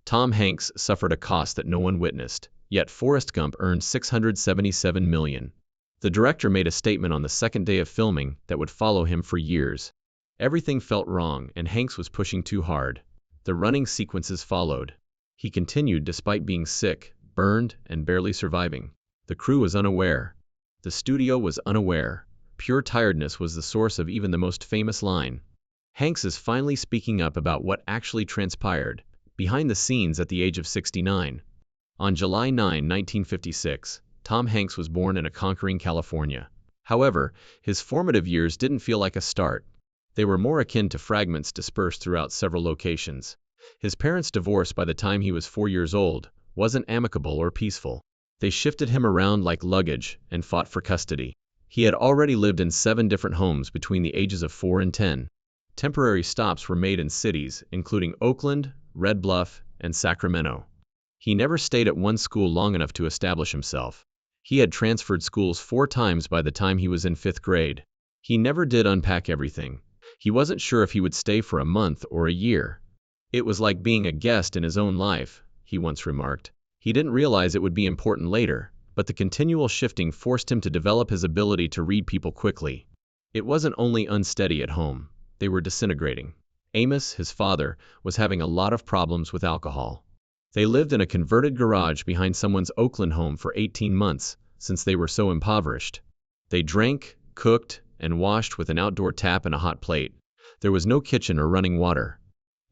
Tom Hanks suffered a cost that no one witnessed, yet Forrest Gump earned $677 million. The director made a statement on the second day of filming that would follow him for years. Everything felt wrong, and Hanks was pushing too hard. The running sequences followed. He continued despite being sick, burned, and barely surviving. The crew was unaware. The studio was unaware. Pure tiredness was the source of even the most famous line. Hanks is finally speaking up about what actually transpired behind the scenes at the age of 69. On July 9, 1956, Tom Hanks was born in a conquering California. However, his formative years didn't feel like a start. They were more akin to fragments dispersed throughout several locations. His parents' divorce by the time he was 4 years old wasn't amicable or peaceful. They shifted him around like luggage and fought for custody. He had already lived in 7 different homes between the ages of 4 and 10. Temporary stops were made in cities, including Oakland, Red Bluff, and Sacramento. He never stayed at one school long enough to establish himself. He had transferred schools 4 times by the time he was in 5th grade. He never did unpack everything. He wasn't sure if he would stay for a month or a year. It was like being a guest in his own life, he once remarked. He didn't realize it would be important later, but the continual shifting forced him to develop his ability to read people quickly. It wasn't only unsteady at home. They were disintegrating. Amos, his father, was having a lot of problems with alcohol. They lived in a converted garage behind someone's Oakland home for 18 months, since they were so impoverished. They drank, cooked, and washed with an outdoor tap and a hot plate. There was no kitchen or running water.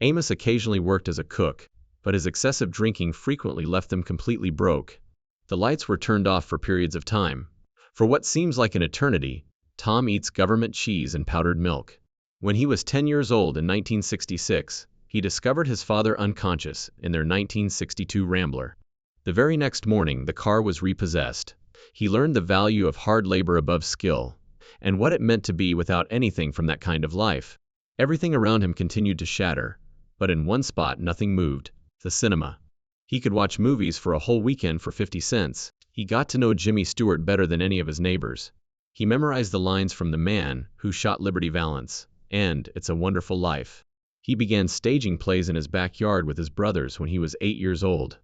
Amos occasionally worked as a cook, but his excessive drinking frequently left them completely broke. The lights were turned off for periods of time. For what seems like an eternity, Tom eats government cheese and powdered milk. When he was 10 years old in 1966, he discovered his father unconscious in their 1962 Rambler. The very next morning, the car was repossessed. He learned the value of hard labor above skill, and what it meant to be without anything from that kind of life. Everything around him continued to shatter, but in one spot nothing moved: the cinema. He could watch movies for a whole weekend for 50 cents. He got to know Jimmy Stewart better than any of his neighbors. He memorized the lines from The Man Who Shot Liberty Valance and It's a Wonderful Life. He began staging plays in his backyard with his brothers when he was 8 years old.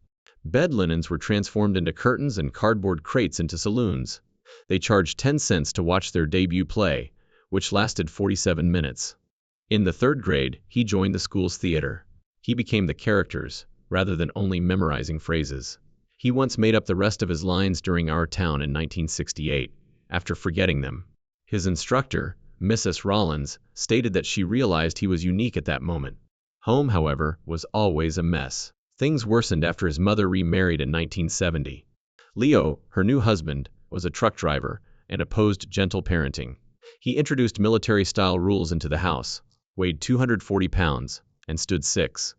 Bed linens were transformed into curtains and cardboard crates into saloons. They charged 10 cents to watch their debut play, which lasted 47 minutes. In the 3rd grade, he joined the school's theater. He became the characters, rather than only memorizing phrases. He once made up the rest of his lines during Our Town in 1968, after forgetting them. His instructor, Mrs. Rollins, stated that she realized he was unique at that moment. Home, however, was always a mess. Things worsened after his mother remarried in 1970. Leo, her new husband, was a truck driver and opposed gentle parenting. He introduced military-style rules into the house, weighed 240 pounds, and stood 6.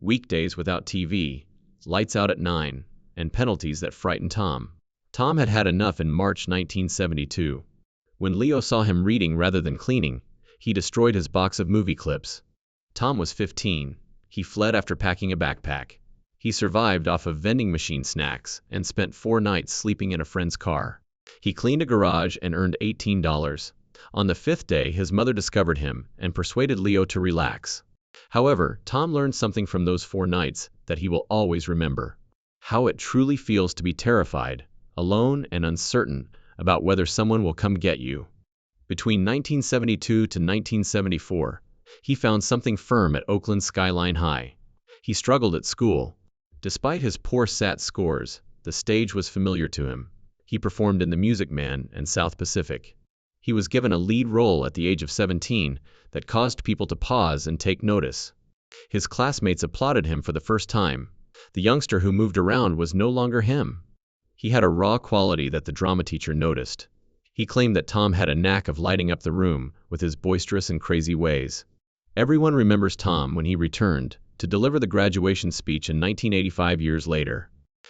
Weekdays without TV, lights out at 9, and penalties that frightened Tom. Tom had had enough in March 1972. When Leo saw him reading rather than cleaning, he destroyed his box of movie clips. Tom was 15. He fled after packing a backpack. He survived off of vending machine snacks and spent 4 nights sleeping in a friend's car. He cleaned a garage and earned $18. On the 5th day, his mother discovered him and persuaded Leo to relax. However, Tom learned something from those 4 nights that he will always remember: how it truly feels to be terrified, alone, and uncertain about whether someone will come get you. Between 1972 to 1974, he found something firm at Oakland Skyline High. He struggled at school. Despite his poor SAT scores, the stage was familiar to him. He performed in The Music Man and South Pacific. He was given a lead role at the age of 17 that caused people to pause and take notice. His classmates applauded him for the first time. The youngster who moved around was no longer him. He had a raw quality that the drama teacher noticed. He claimed that Tom had a knack of lighting up the room with his boisterous and crazy ways. Everyone remembers Tom when he returned to deliver the graduation speech in 1985 years later.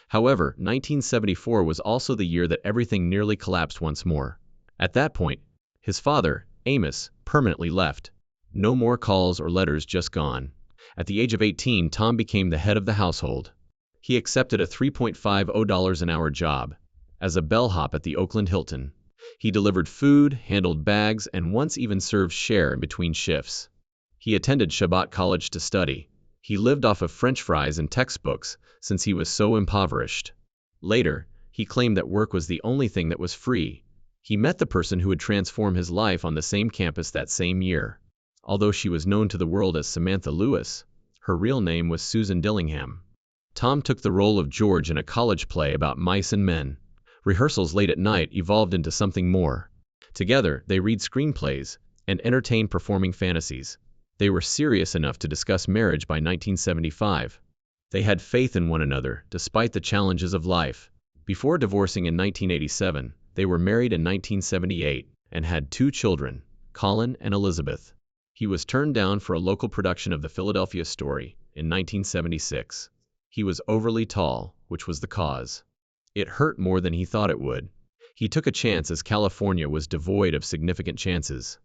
However, 1974 was also the year that everything nearly collapsed once more. At that point, his father, Amos, permanently left. No more calls or letters, just gone. At the age of 18, Tom became the head of the household. He accepted a $3.50 an hour job as a bellhop at the Oakland Hilton. He delivered food, handled bags, and once even served share in between shifts. He attended Shabbat College to study. He lived off of French fries and textbooks since he was so impoverished. Later, he claimed that work was the only thing that was free. He met the person who would transform his life on the same campus that same year. Although she was known to the world as Samantha Lewis, her real name was Susan Dillingham. Tom took the role of George in a college play about mice and men. Rehearsals late at night evolved into something more. Together, they read screenplays and entertained performing fantasies. They were serious enough to discuss marriage by 1975. They had faith in one another despite the challenges of life. Before divorcing in 1987, they were married in 1978 and had 2 children, Colin and Elizabeth. He was turned down for a local production of the Philadelphia Story in 1976. He was overly tall, which was the cause. It hurt more than he thought it would. He took a chance as California was devoid of significant chances.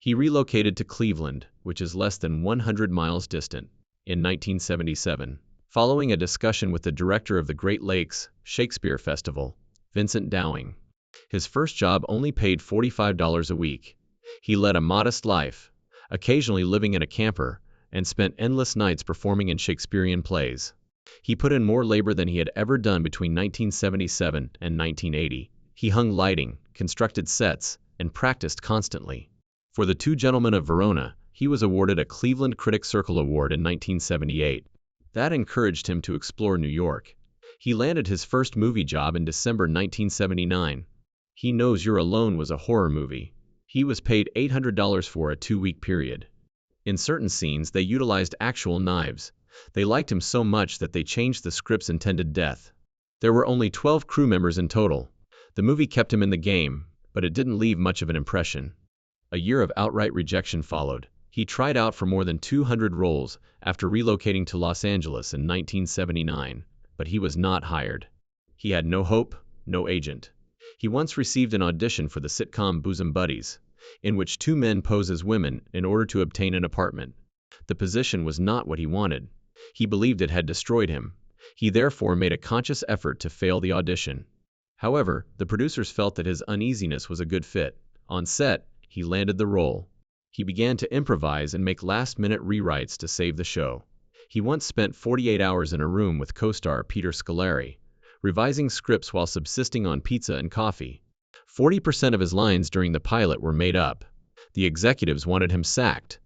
He relocated to Cleveland, which is less than 100 miles distant, in 1977. Following a discussion with the director of the Great Lakes Shakespeare Festival, Vincent Dowling. His first job only paid $45 a week. He led a modest life, occasionally living in a camper, and spent endless nights performing in Shakespearean plays. He put in more labor than he had ever done between 1977 and 1980. He hung lighting, constructed sets, and practiced constantly. For The Two Gentlemen of Verona, he was awarded a Cleveland Critics Circle Award in 1978. That encouraged him to explore New York. He landed his first movie job in December 1979. He Knows You're Alone was a horror movie. He was paid $800 for a 2-week period. In certain scenes, they utilized actual knives. They liked him so much that they changed the script's intended death. There were only 12 crew members in total. The movie kept him in the game, but it didn't leave much of an impression. A year of outright rejection followed. He tried out for more than 200 roles after relocating to Los Angeles in 1979, but he was not hired. He had no hope, no agent. He once received an audition for the sitcom Bosom Buddies, in which 2 men pose as women in order to obtain an apartment. The position was not what he wanted. He believed it had destroyed him. He therefore made a conscious effort to fail the audition. However, the producers felt that his uneasiness was a good fit. On set, he landed the role. He began to improvise and make last-minute rewrites to save the show. He once spent 48 hours in a room with co-star Peter Scolari, revising scripts while subsisting on pizza and coffee. 40% of his lines during the pilot were made up. The executives wanted him sacked.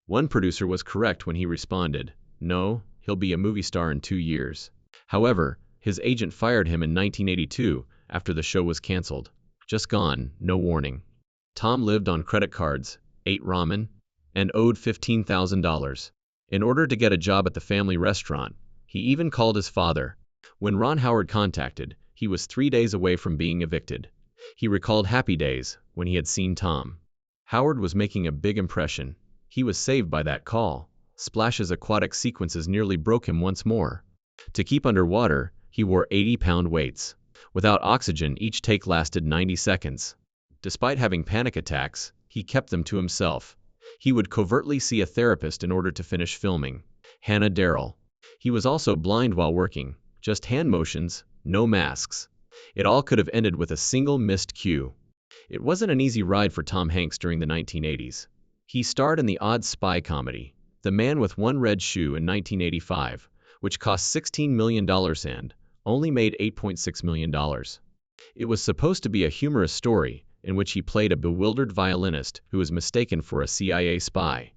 One producer was correct when he responded, "No, he'll be a movie star in 2 years." However, his agent fired him in 1982 after the show was canceled. Just gone, no warning. Tom lived on credit cards, ate ramen, and owed $15,000. In order to get a job at the family restaurant, he even called his father. When Ron Howard contacted, he was 3 days away from being evicted. He recalled happy days when he had seen Tom. Howard was making a big impression. He was saved by that call. Splash's aquatic sequences nearly broke him once more. To keep underwater, he wore 80-pound weights. Without oxygen, each take lasted 90 seconds. Despite having panic attacks, he kept them to himself. He would covertly see a therapist in order to finish filming. Hannah Darrell. He was also blind while working. Just hand motions, no masks. It all could have ended with a single missed cue. It wasn't an easy ride for Tom Hanks during the 1980s. He starred in the odd spy comedy, The Man with One Red Shoe in 1985, which cost $16 million and only made $8.6 million. It was supposed to be a humorous story in which he played a bewildered violinist who was mistaken for a CIA spy.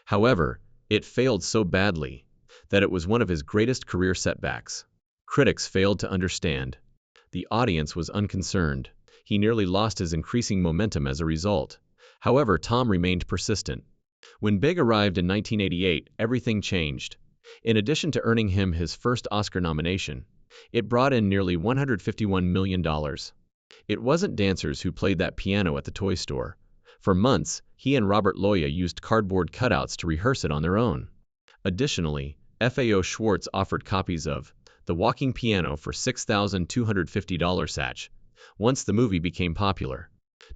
However, it failed so badly that it was one of his greatest career setbacks. Critics failed to understand. The audience was unconcerned. He nearly lost his increasing momentum as a result. However, Tom remained persistent. When Big arrived in 1988, everything changed. In addition to earning him his first Oscar nomination, it brought in nearly $151 million. It wasn't dancers who played that piano at the toy store. For months, he and Robert Loya used cardboard cutouts to rehearse it on their own. Additionally, FAO Schwartz offered copies of The Walking Piano for $6,250 each. Once the movie became popular.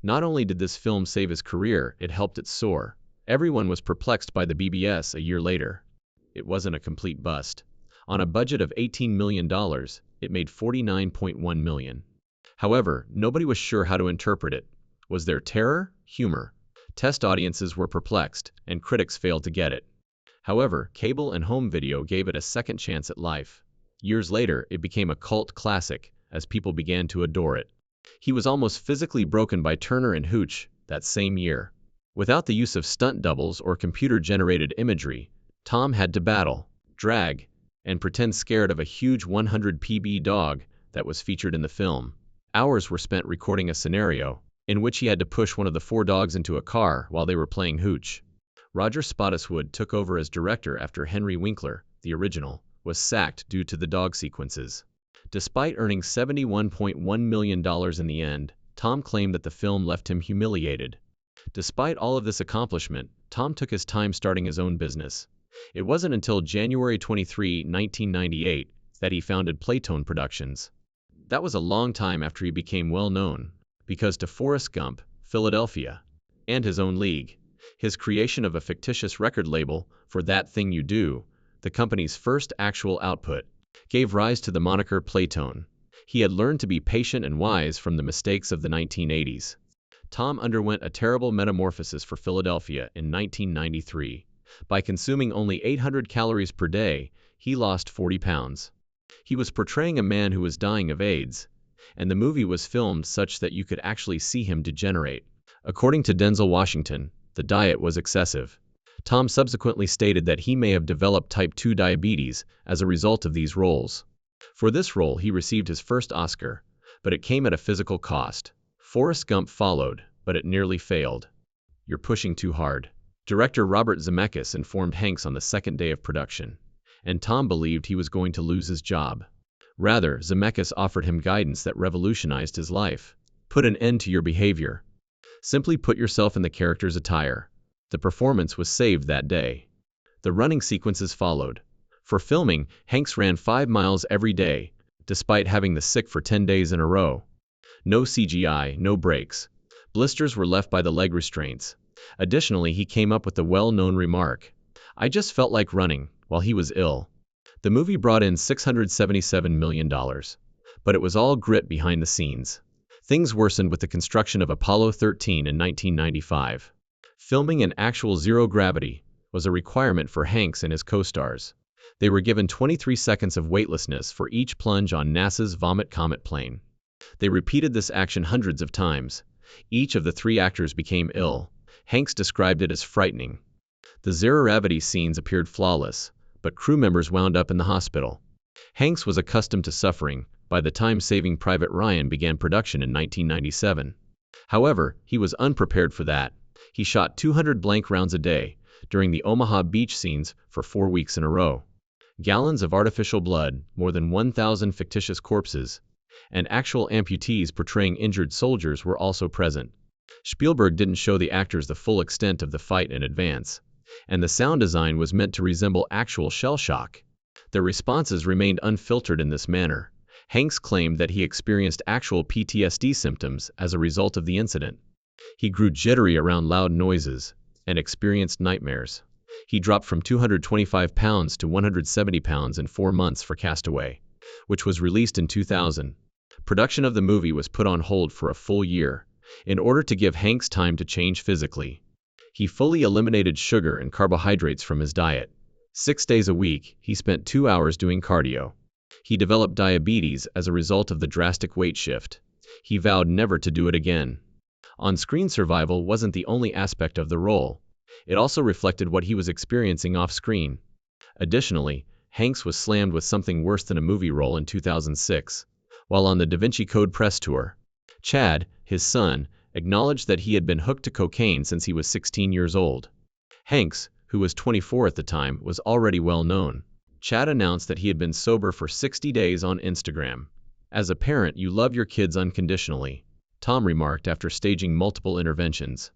Not only did this film save his career, it helped it soar. Everyone was perplexed by the BBS a year later. It wasn't a complete bust. On a budget of $18 million, it made $49.1 million. However, nobody was sure how to interpret it. Was there terror? Humor? Test audiences were perplexed, and critics failed to get it. However, cable and home video gave it a second chance at life. Years later, it became a cult classic, as people began to adore it. He was almost physically broken by Turner and Hooch that same year. Without the use of stunt doubles or computer-generated imagery, Tom had to battle, drag, and pretend scared of a huge 100 PB dog that was featured in the film. Hours were spent recording a scenario in which he had to push one of the 4 dogs into a car while they were playing hooch. Roger Spottiswoode took over as director after Henry Winkler, the original, was sacked due to the dog sequences. Despite earning $71.1 million in the end, Tom claimed that the film left him humiliated. Despite all of this accomplishment, Tom took his time starting his own business. It wasn't until January 23, 1998, that he founded Playtone Productions. That was a long time after he became well known, because to Forrest Gump, Philadelphia, and his own league, his creation of a fictitious record label for That Thing You Do, the company's first actual output, gave rise to the moniker Playtone. He had learned to be patient and wise from the mistakes of the 1980s. Tom underwent a terrible metamorphosis for Philadelphia in 1993. By consuming only 800 calories per day, he lost 40 pounds. He was portraying a man who was dying of AIDS, and the movie was filmed such that you could actually see him degenerate. According to Denzel Washington, the diet was excessive. Tom subsequently stated that he may have developed type 2 diabetes as a result of these roles. For this role, he received his first Oscar, but it came at a physical cost. Forrest Gump followed, but it nearly failed. "You're pushing too hard." Director Robert Zemeckis informed Hanks on the second day of production, and Tom believed he was going to lose his job. Rather, Zemeckis offered him guidance that revolutionized his life. "Put an end to your behavior. Simply put yourself in the character's attire." The performance was saved that day. The running sequences followed. For filming, Hanks ran 5 miles every day, despite having the sick for 10 days in a row. No CGI, no breaks. Blisters were left by the leg restraints. Additionally, he came up with the well-known remark, "I just felt like running," while he was ill. The movie brought in $677 million, but it was all grit behind the scenes. Things worsened with the construction of Apollo 13 in 1995. Filming in actual zero gravity was a requirement for Hanks and his co-stars. They were given 23 seconds of weightlessness for each plunge on NASA's Vomit Comet plane. They repeated this action hundreds of times. Each of the 3 actors became ill. Hanks described it as frightening. The zero-gravity scenes appeared flawless, but crew members wound up in the hospital. Hanks was accustomed to suffering by the time Saving Private Ryan began production in 1997. However, he was unprepared for that. He shot 200 blank rounds a day during the Omaha Beach scenes for 4 weeks in a row. Gallons of artificial blood, more than 1,000 fictitious corpses, and actual amputees portraying injured soldiers were also present. Spielberg didn't show the actors the full extent of the fight in advance, and the sound design was meant to resemble actual shell shock. Their responses remained unfiltered in this manner. Hanks claimed that he experienced actual PTSD symptoms as a result of the incident. He grew jittery around loud noises and experienced nightmares. He dropped from 225 pounds to 170 pounds in 4 months for Castaway, which was released in 2000. Production of the movie was put on hold for a full year, in order to give Hanks time to change physically. He fully eliminated sugar and carbohydrates from his diet. 6 days a week, he spent 2 hours doing cardio. He developed diabetes as a result of the drastic weight shift. He vowed never to do it again. On-screen survival wasn't the only aspect of the role. It also reflected what he was experiencing off-screen. Additionally, Hanks was slammed with something worse than a movie role in 2006, while on the Da Vinci Code press tour. Chad, his son, acknowledged that he had been hooked to cocaine since he was 16 years old. Hanks, who was 24 at the time, was already well known. Chad announced that he had been sober for 60 days on Instagram. "As a parent, you love your kids unconditionally," Tom remarked after staging multiple interventions.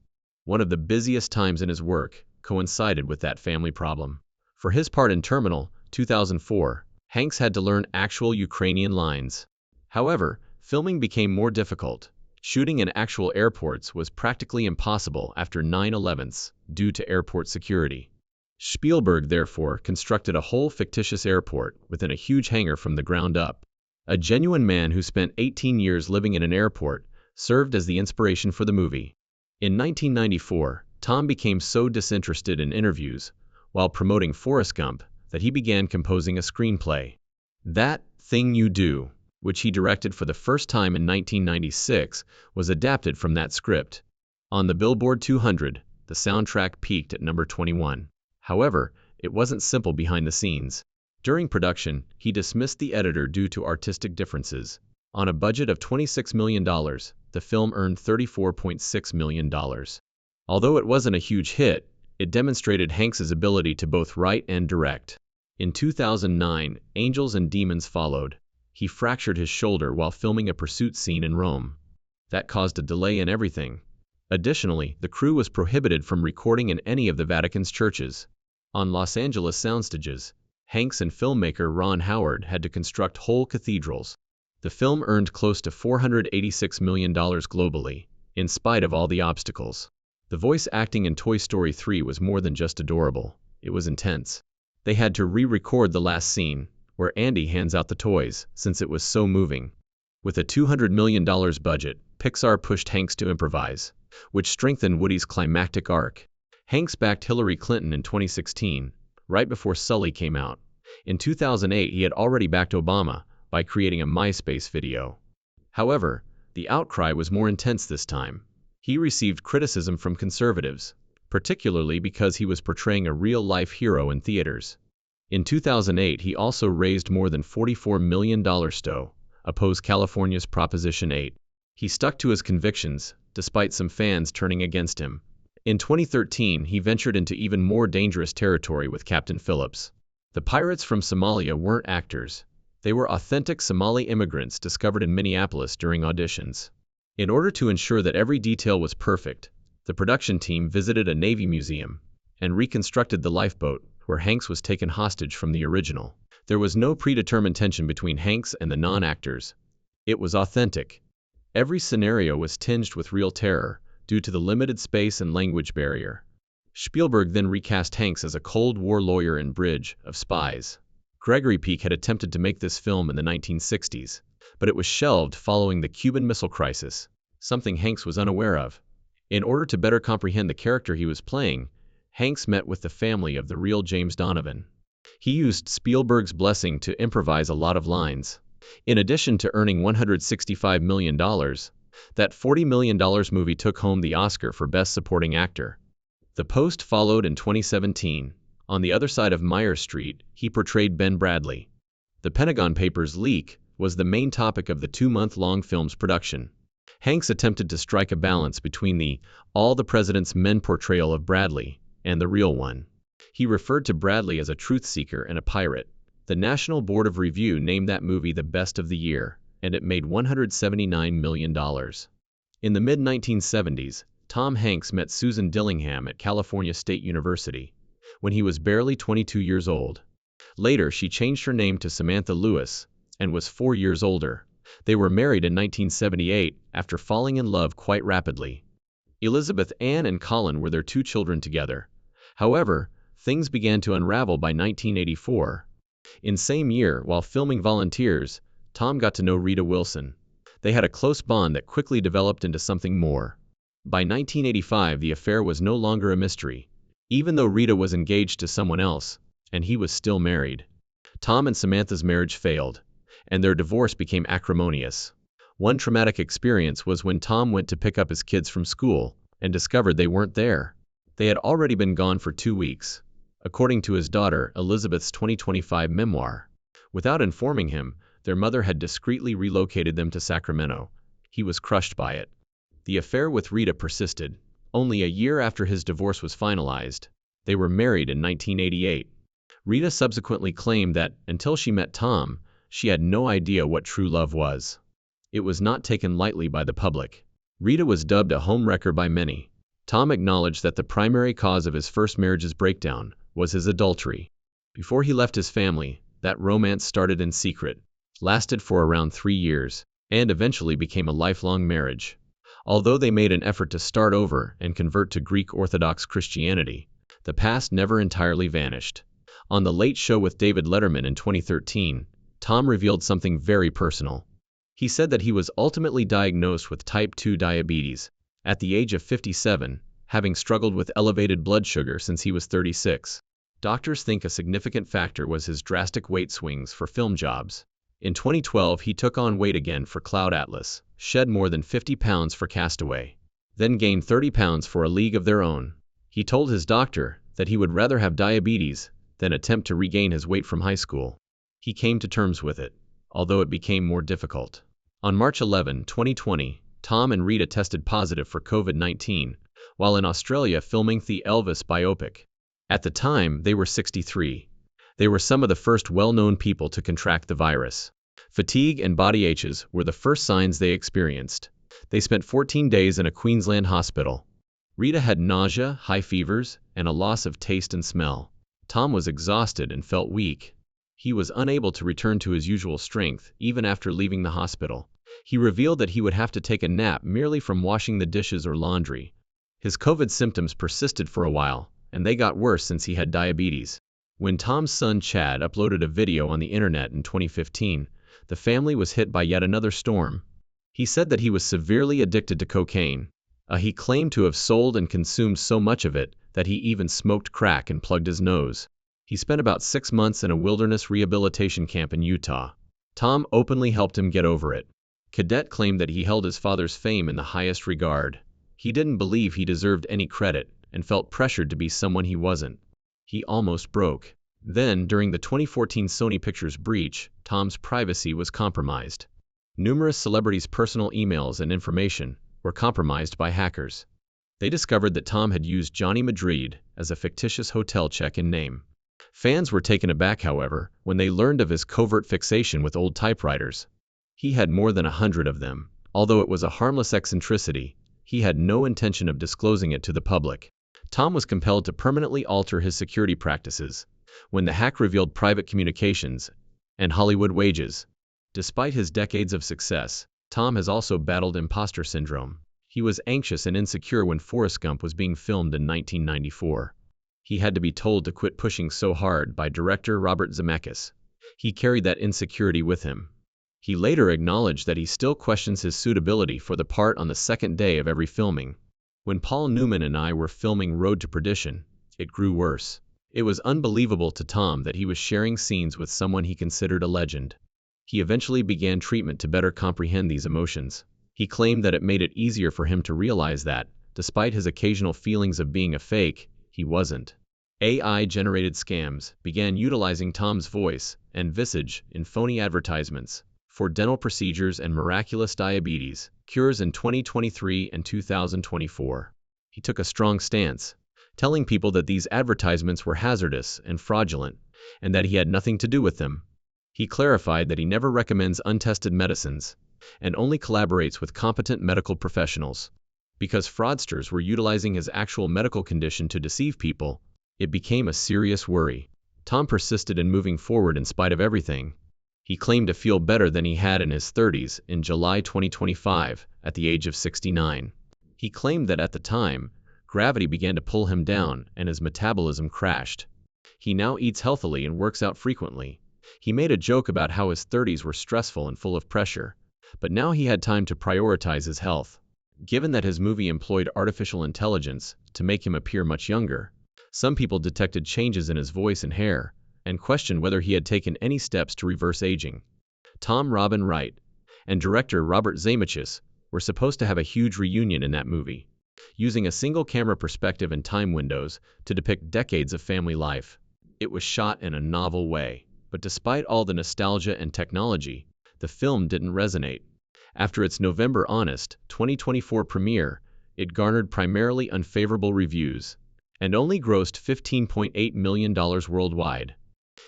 One of the busiest times in his work coincided with that family problem. For his part in Terminal, 2004, Hanks had to learn actual Ukrainian lines. However, filming became more difficult. Shooting in actual airports was practically impossible after 9/11s due to airport security. Spielberg therefore constructed a whole fictitious airport within a huge hangar from the ground up. A genuine man who spent 18 years living in an airport served as the inspiration for the movie. In 1994, Tom became so disinterested in interviews, while promoting Forrest Gump, that he began composing a screenplay. That Thing You Do, which he directed for the first time in 1996, was adapted from that script. On the Billboard 200, the soundtrack peaked at number 21. However, it wasn't simple behind the scenes. During production, he dismissed the editor due to artistic differences. On a budget of $26 million, the film earned $34.6 million. Although it wasn't a huge hit, it demonstrated Hanks's ability to both write and direct. In 2009, Angels and Demons followed. He fractured his shoulder while filming a pursuit scene in Rome. That caused a delay in everything. Additionally, the crew was prohibited from recording in any of the Vatican's churches. On Los Angeles soundstages, Hanks and filmmaker Ron Howard had to construct whole cathedrals. The film earned close to $486 million globally, in spite of all the obstacles. The voice acting in Toy Story 3 was more than just adorable, it was intense. They had to re-record the last scene, where Andy hands out the toys, since it was so moving. With a $200 million budget, Pixar pushed Hanks to improvise, which strengthened Woody's climactic arc. Hanks backed Hillary Clinton in 2016, right before Sully came out. In 2008, he had already backed Obama by creating a MySpace video. However, the outcry was more intense this time. He received criticism from conservatives, particularly because he was portraying a real-life hero in theaters. In 2008, he also raised more than $44 million to oppose California's Proposition 8. He stuck to his convictions, despite some fans turning against him. In 2013, he ventured into even more dangerous territory with Captain Phillips. The pirates from Somalia weren't actors. They were authentic Somali immigrants discovered in Minneapolis during auditions. In order to ensure that every detail was perfect, the production team visited a Navy museum and reconstructed the lifeboat where Hanks was taken hostage from the original. There was no predetermined tension between Hanks and the non-actors. It was authentic. Every scenario was tinged with real terror due to the limited space and language barrier. Spielberg then recast Hanks as a Cold War lawyer in Bridge of Spies. Gregory Peck had attempted to make this film in the 1960s, but it was shelved following the Cuban Missile Crisis, something Hanks was unaware of. In order to better comprehend the character he was playing, Hanks met with the family of the real James Donovan. He used Spielberg's blessing to improvise a lot of lines. In addition to earning $165 million, that $40 million movie took home the Oscar for Best Supporting Actor. The Post followed in 2017. On the other side of Meyer Street, he portrayed Ben Bradley. The Pentagon Papers leak was the main topic of the 2-month-long film's production. Hanks attempted to strike a balance between the All the President's Men portrayal of Bradley and the real one. He referred to Bradley as a truth seeker and a pirate. The National Board of Review named that movie the best of the year, and it made $179 million. In the mid-1970s, Tom Hanks met Susan Dillingham at California State University, when he was barely 22 years old. Later, she changed her name to Samantha Lewis, and was 4 years older. They were married in 1978 after falling in love quite rapidly. Elizabeth Ann and Colin were their 2 children together. However, things began to unravel by 1984. In same year, while filming Volunteers, Tom got to know Rita Wilson. They had a close bond that quickly developed into something more. By 1985, the affair was no longer a mystery, even though Rita was engaged to someone else, and he was still married. Tom and Samantha's marriage failed, and their divorce became acrimonious. One traumatic experience was when Tom went to pick up his kids from school and discovered they weren't there. They had already been gone for 2 weeks, according to his daughter Elizabeth's 2025 memoir. Without informing him, their mother had discreetly relocated them to Sacramento. He was crushed by it. The affair with Rita persisted. Only a year after his divorce was finalized, they were married in 1988. Rita subsequently claimed that, until she met Tom, she had no idea what true love was. It was not taken lightly by the public. Rita was dubbed a homewrecker by many. Tom acknowledged that the primary cause of his first marriage's breakdown was his adultery. Before he left his family, that romance started in secret, lasted for around 3 years, and eventually became a lifelong marriage. Although they made an effort to start over and convert to Greek Orthodox Christianity, the past never entirely vanished. On The Late Show with David Letterman in 2013, Tom revealed something very personal. He said that he was ultimately diagnosed with type 2 diabetes at the age of 57, having struggled with elevated blood sugar since he was 36. Doctors think a significant factor was his drastic weight swings for film jobs. In 2012, he took on weight again for Cloud Atlas, shed more than 50 pounds for Castaway, then gained 30 pounds for A League of Their Own. He told his doctor that he would rather have diabetes than attempt to regain his weight from high school. He came to terms with it, although it became more difficult. On March 11, 2020, Tom and Rita tested positive for COVID-19 while in Australia filming the Elvis biopic. At the time, they were 63. They were some of the first well-known people to contract the virus. Fatigue and body aches were the first signs they experienced. They spent 14 days in a Queensland hospital. Rita had nausea, high fevers, and a loss of taste and smell. Tom was exhausted and felt weak. He was unable to return to his usual strength, even after leaving the hospital. He revealed that he would have to take a nap merely from washing the dishes or laundry. His COVID symptoms persisted for a while, and they got worse since he had diabetes. When Tom's son Chad uploaded a video on the internet in 2015, the family was hit by yet another storm. He said that he was severely addicted to cocaine. He claimed to have sold and consumed so much of it that he even smoked crack and plugged his nose. He spent about 6 months in a wilderness rehabilitation camp in Utah. Tom openly helped him get over it. Cadet claimed that he held his father's fame in the highest regard. He didn't believe he deserved any credit and felt pressured to be someone he wasn't. He almost broke. Then, during the 2014 Sony Pictures breach, Tom's privacy was compromised. Numerous celebrities' personal emails and information were compromised by hackers. They discovered that Tom had used Johnny Madrid as a fictitious hotel check-in name. Fans were taken aback, however, when they learned of his covert fixation with old typewriters. He had more than 100 of them. Although it was a harmless eccentricity, he had no intention of disclosing it to the public. Tom was compelled to permanently alter his security practices when the hack revealed private communications and Hollywood wages. Despite his decades of success, Tom has also battled imposter syndrome. He was anxious and insecure when Forrest Gump was being filmed in 1994. He had to be told to quit pushing so hard by director Robert Zemeckis. He carried that insecurity with him. He later acknowledged that he still questions his suitability for the part on the second day of every filming. When Paul Newman and I were filming Road to Perdition, it grew worse. It was unbelievable to Tom that he was sharing scenes with someone he considered a legend. He eventually began treatment to better comprehend these emotions. He claimed that it made it easier for him to realize that, despite his occasional feelings of being a fake, he wasn't. AI-generated scams began utilizing Tom's voice and visage in phony advertisements for dental procedures and miraculous diabetes cures in 2023 and 2024. He took a strong stance, telling people that these advertisements were hazardous and fraudulent, and that he had nothing to do with them. He clarified that he never recommends untested medicines and only collaborates with competent medical professionals. Because fraudsters were utilizing his actual medical condition to deceive people, it became a serious worry. Tom persisted in moving forward in spite of everything. He claimed to feel better than he had in his 30s in July 2025, at the age of 69. He claimed that at the time, gravity began to pull him down and his metabolism crashed. He now eats healthily and works out frequently. He made a joke about how his 30s were stressful and full of pressure, but now he had time to prioritize his health. Given that his movie employed artificial intelligence to make him appear much younger, some people detected changes in his voice and hair, and questioned whether he had taken any steps to reverse aging. Tom, Robin Wright, and director Robert Zemeckis were supposed to have a huge reunion in that movie, using a single camera perspective and time windows to depict decades of family life. It was shot in a novel way, but despite all the nostalgia and technology, the film didn't resonate. After its November Honest 2024 premiere, it garnered primarily unfavorable reviews and only grossed $15.8 million worldwide.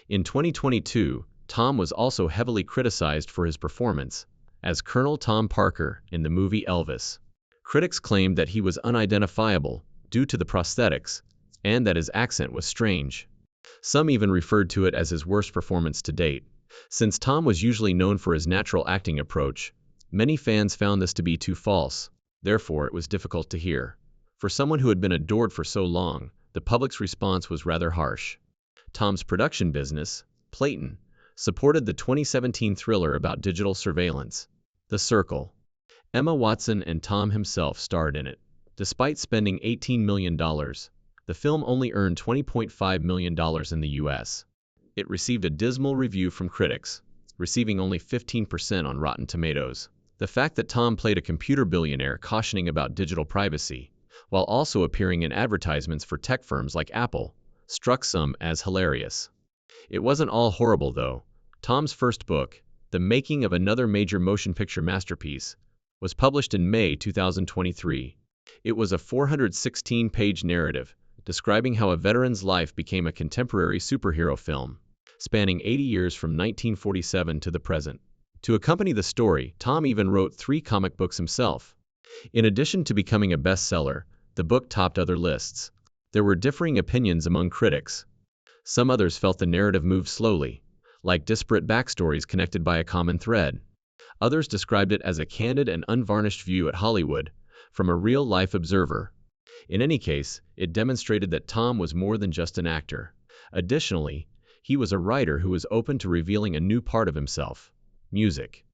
In 2022, Tom was also heavily criticized for his performance as Colonel Tom Parker in the movie Elvis. Critics claimed that he was unidentifiable due to the prosthetics and that his accent was strange. Some even referred to it as his worst performance to date. Since Tom was usually known for his natural acting approach, many fans found this to be too false. Therefore, it was difficult to hear. For someone who had been adored for so long, the public's response was rather harsh. Tom's production business, Playton, supported the 2017 thriller about digital surveillance, The Circle. Emma Watson and Tom himself starred in it. Despite spending $18 million, The film only earned $20.5 million in the US. It received a dismal review from critics, receiving only 15% on Rotten Tomatoes. The fact that Tom played a computer billionaire cautioning about digital privacy, while also appearing in advertisements for tech firms like Apple, struck some as hilarious. It wasn't all horrible, though. Tom's first book, The Making of Another Major Motion Picture Masterpiece, was published in May 2023. It was a 416-page narrative describing how a veteran's life became a contemporary superhero film, spanning 80 years from 1947 to the present. To accompany the story, Tom even wrote 3 comic books himself. In addition to becoming a bestseller, the book topped other lists. There were differing opinions among critics. Some others felt the narrative moved slowly, like disparate backstories connected by a common thread. Others described it as a candid and unvarnished view at Hollywood, from a real-life observer. In any case, it demonstrated that Tom was more than just an actor. Additionally, he was a writer who was open to revealing a new part of himself: music.